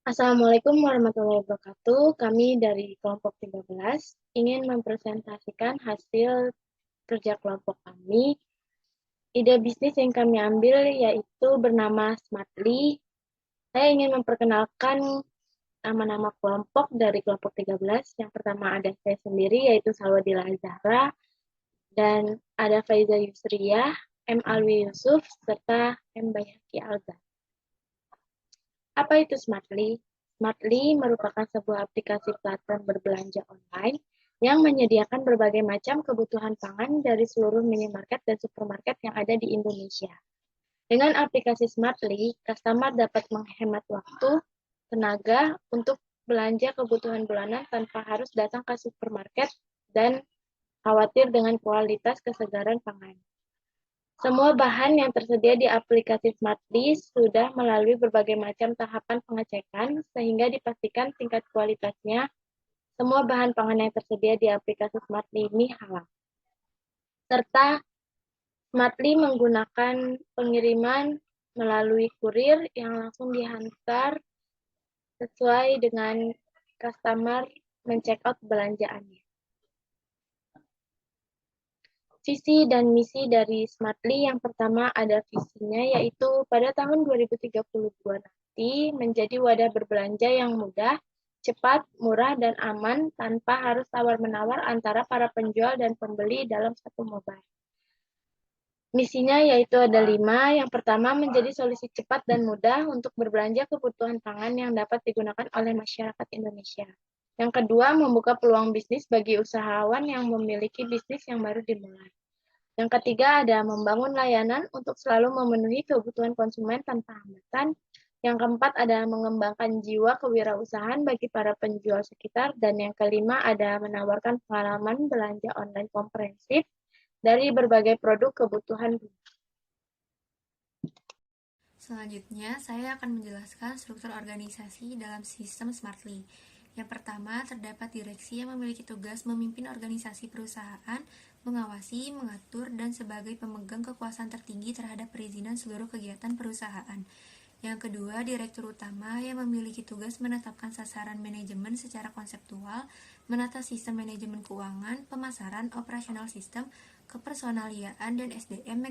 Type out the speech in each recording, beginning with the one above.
Assalamualaikum warahmatullahi wabarakatuh. Kami dari kelompok 13 ingin mempresentasikan hasil kerja kelompok kami. Ide bisnis yang kami ambil yaitu bernama Smartly. Saya ingin memperkenalkan nama-nama kelompok dari kelompok 13. Yang pertama ada saya sendiri yaitu Salwadila Zahra, dan ada Faiza Yusriyah, M. Alwi Yusuf, serta M. Bayhaki Alza. Apa itu Smartly? Smartly merupakan sebuah aplikasi platform berbelanja online yang menyediakan berbagai macam kebutuhan pangan dari seluruh minimarket dan supermarket yang ada di Indonesia. Dengan aplikasi Smartly, customer dapat menghemat waktu, tenaga untuk belanja kebutuhan bulanan tanpa harus datang ke supermarket dan khawatir dengan kualitas kesegaran pangan. Semua bahan yang tersedia di aplikasi Smartly sudah melalui berbagai macam tahapan pengecekan sehingga dipastikan tingkat kualitasnya. Semua bahan pangan yang tersedia di aplikasi Smartly ini halal. Serta Smartly menggunakan pengiriman melalui kurir yang langsung dihantar sesuai dengan customer men-check out belanjaannya. Visi dan misi dari Smartly yang pertama ada visinya yaitu pada tahun 2032 nanti menjadi wadah berbelanja yang mudah, cepat, murah, dan aman tanpa harus tawar-menawar antara para penjual dan pembeli dalam satu mobile. Misinya yaitu ada 5. Yang pertama menjadi solusi cepat dan mudah untuk berbelanja kebutuhan pangan yang dapat digunakan oleh masyarakat Indonesia. Yang kedua, membuka peluang bisnis bagi usahawan yang memiliki bisnis yang baru dimulai. Yang ketiga ada membangun layanan untuk selalu memenuhi kebutuhan konsumen tanpa hambatan. Yang keempat ada mengembangkan jiwa kewirausahaan bagi para penjual sekitar. Dan yang kelima ada menawarkan pengalaman belanja online komprehensif dari berbagai produk kebutuhan. Selanjutnya, saya akan menjelaskan struktur organisasi dalam sistem Smartly. Yang pertama, terdapat direksi yang memiliki tugas memimpin organisasi perusahaan, mengawasi, mengatur, dan sebagai pemegang kekuasaan tertinggi terhadap perizinan seluruh kegiatan perusahaan. Yang kedua, direktur utama yang memiliki tugas menetapkan sasaran manajemen secara konseptual, menata sistem manajemen keuangan, pemasaran, operasional sistem, kepersonaliaan, dan SDM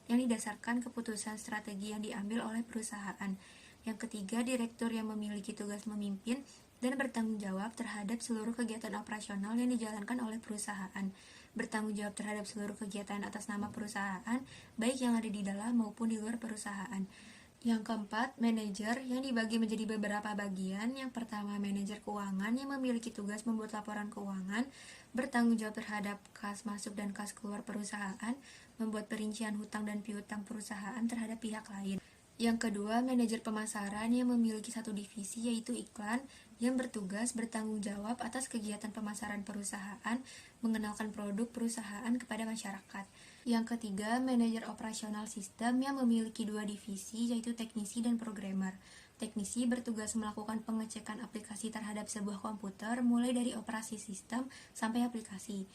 yang didasarkan keputusan strategi yang diambil oleh perusahaan. Yang ketiga, direktur yang memiliki tugas memimpin dan bertanggung jawab terhadap seluruh kegiatan operasional yang dijalankan oleh perusahaan. Bertanggung jawab terhadap seluruh kegiatan atas nama perusahaan, baik yang ada di dalam maupun di luar perusahaan. Yang keempat, manajer yang dibagi menjadi beberapa bagian. Yang pertama, manajer keuangan yang memiliki tugas membuat laporan keuangan, bertanggung jawab terhadap kas masuk dan kas keluar perusahaan, membuat perincian hutang dan piutang perusahaan terhadap pihak lain. Yang kedua, manajer pemasaran yang memiliki satu divisi yaitu iklan, yang bertugas bertanggung jawab atas kegiatan pemasaran perusahaan, mengenalkan produk perusahaan kepada masyarakat. Yang ketiga, manajer operasional sistem yang memiliki dua divisi yaitu teknisi dan programmer. Teknisi bertugas melakukan pengecekan aplikasi terhadap sebuah komputer mulai dari operasi sistem sampai aplikasi,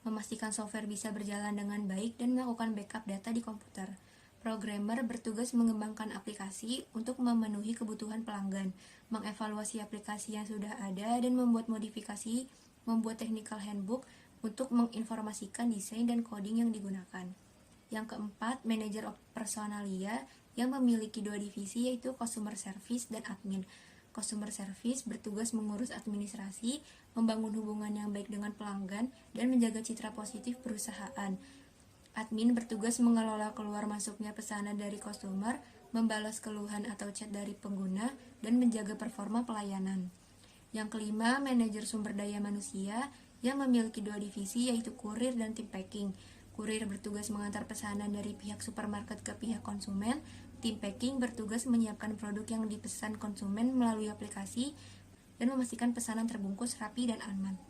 memastikan software bisa berjalan dengan baik dan melakukan backup data di komputer. Programmer bertugas mengembangkan aplikasi untuk memenuhi kebutuhan pelanggan, mengevaluasi aplikasi yang sudah ada dan membuat modifikasi, membuat technical handbook untuk menginformasikan desain dan coding yang digunakan. Yang keempat, manajer personalia yang memiliki dua divisi yaitu customer service dan admin. Customer service bertugas mengurus administrasi, membangun hubungan yang baik dengan pelanggan, dan menjaga citra positif perusahaan. Admin bertugas mengelola keluar masuknya pesanan dari customer, membalas keluhan atau chat dari pengguna, dan menjaga performa pelayanan. Yang kelima, manajer sumber daya manusia yang memiliki dua divisi yaitu kurir dan tim packing. Kurir bertugas mengantar pesanan dari pihak supermarket ke pihak konsumen. Tim packing bertugas menyiapkan produk yang dipesan konsumen melalui aplikasi dan memastikan pesanan terbungkus rapi dan aman.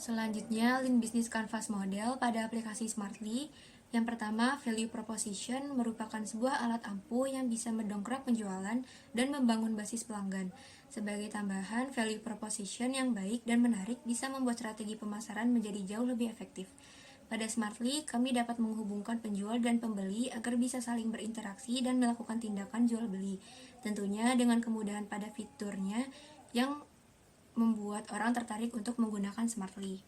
Selanjutnya, Lean Business Canvas Model pada aplikasi Smartly. Yang pertama, Value Proposition merupakan sebuah alat ampuh yang bisa mendongkrak penjualan dan membangun basis pelanggan. Sebagai tambahan, Value Proposition yang baik dan menarik bisa membuat strategi pemasaran menjadi jauh lebih efektif. Pada Smartly, kami dapat menghubungkan penjual dan pembeli agar bisa saling berinteraksi dan melakukan tindakan jual beli. Tentunya dengan kemudahan pada fiturnya yang membuat orang tertarik untuk menggunakan Smartly.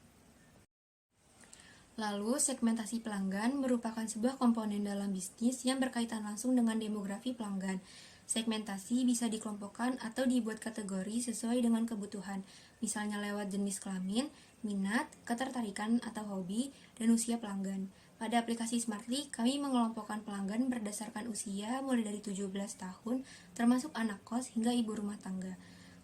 Lalu, segmentasi pelanggan merupakan sebuah komponen dalam bisnis yang berkaitan langsung dengan demografi pelanggan. Segmentasi bisa dikelompokkan atau dibuat kategori sesuai dengan kebutuhan, misalnya lewat jenis kelamin, minat, ketertarikan atau hobi, dan usia pelanggan. Pada aplikasi Smartly, kami mengelompokkan pelanggan berdasarkan usia mulai dari 17 tahun, termasuk anak kos hingga ibu rumah tangga.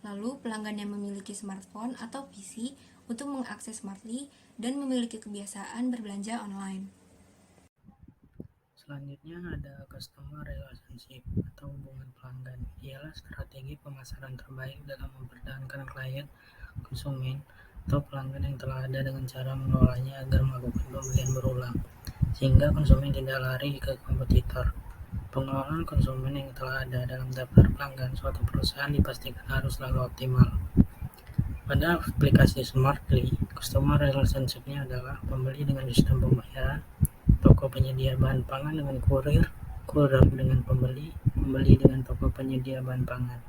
Lalu, pelanggan yang memiliki smartphone atau PC untuk mengakses Smartly dan memiliki kebiasaan berbelanja online. Selanjutnya ada customer relationship atau hubungan pelanggan. Ialah strategi pemasaran terbaik dalam mempertahankan klien, konsumen, atau pelanggan yang telah ada dengan cara mengelolanya agar melakukan pembelian berulang, sehingga konsumen tidak lari ke kompetitor. Pengelolaan konsumen yang telah ada dalam daftar pelanggan suatu perusahaan dipastikan harus selalu optimal. Pada aplikasi Smartly, customer relationship-nya adalah pembeli dengan sistem pembayaran, toko penyedia bahan pangan dengan kurir, kurir dengan pembeli, pembeli dengan toko penyedia bahan pangan.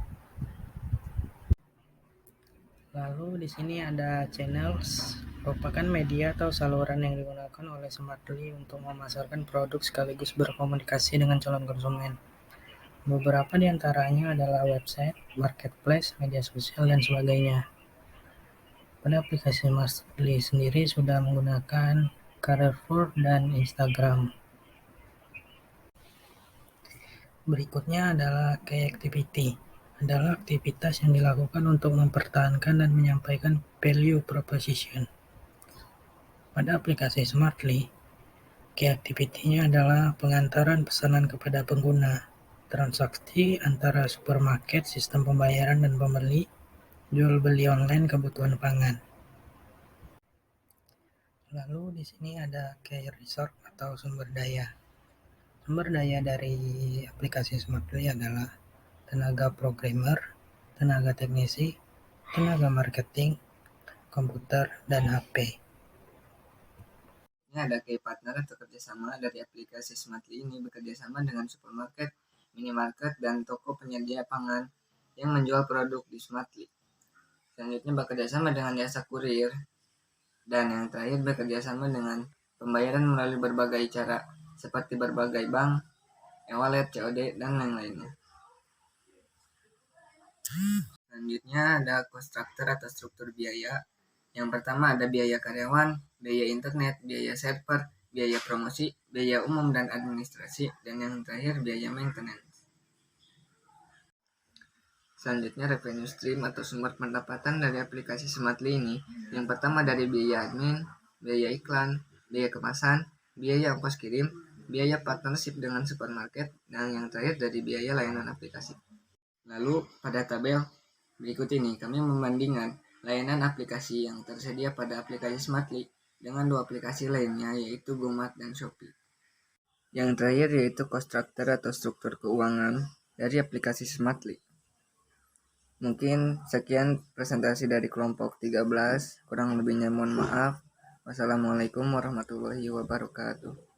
Lalu di sini ada channels, merupakan media atau saluran yang digunakan oleh Smartly untuk memasarkan produk sekaligus berkomunikasi dengan calon konsumen. Beberapa di antaranya adalah website, marketplace, media sosial, dan sebagainya. Pada aplikasi Smartly sendiri sudah menggunakan Carrefour dan Instagram. Berikutnya adalah key activity, adalah aktivitas yang dilakukan untuk mempertahankan dan menyampaikan value proposition. Pada aplikasi Smartly, key activity-nya adalah pengantaran pesanan kepada pengguna, transaksi antara supermarket, sistem pembayaran dan pembeli, jual beli online kebutuhan pangan. Lalu di sini ada key resource atau sumber daya. Sumber daya dari aplikasi Smartly adalah tenaga programmer, tenaga teknisi, tenaga marketing, komputer, dan HP. Ini ada key partner atau kerjasama dari aplikasi Smartly ini bekerjasama dengan supermarket, minimarket, dan toko penyedia pangan yang menjual produk di Smartly. Selanjutnya bekerjasama dengan jasa kurir, dan yang terakhir bekerjasama dengan pembayaran melalui berbagai cara seperti berbagai bank, e-wallet, COD, dan lain-lainnya. Selanjutnya ada cost structure atau struktur biaya. Yang pertama ada biaya karyawan, biaya internet, biaya server, biaya promosi, biaya umum dan administrasi, dan yang terakhir biaya maintenance. Selanjutnya revenue stream atau sumber pendapatan dari aplikasi Smartly ini. Yang pertama dari biaya admin, biaya iklan, biaya kemasan, biaya ongkos kirim, biaya partnership dengan supermarket, dan yang terakhir dari biaya layanan aplikasi. Lalu pada tabel berikut ini kami membandingkan layanan aplikasi yang tersedia pada aplikasi Smartly dengan dua aplikasi lainnya yaitu GoMart dan Shopee. Yang terakhir yaitu cost structure atau struktur keuangan dari aplikasi Smartly. Mungkin sekian presentasi dari kelompok 13, kurang lebihnya mohon maaf. Wassalamualaikum warahmatullahi wabarakatuh.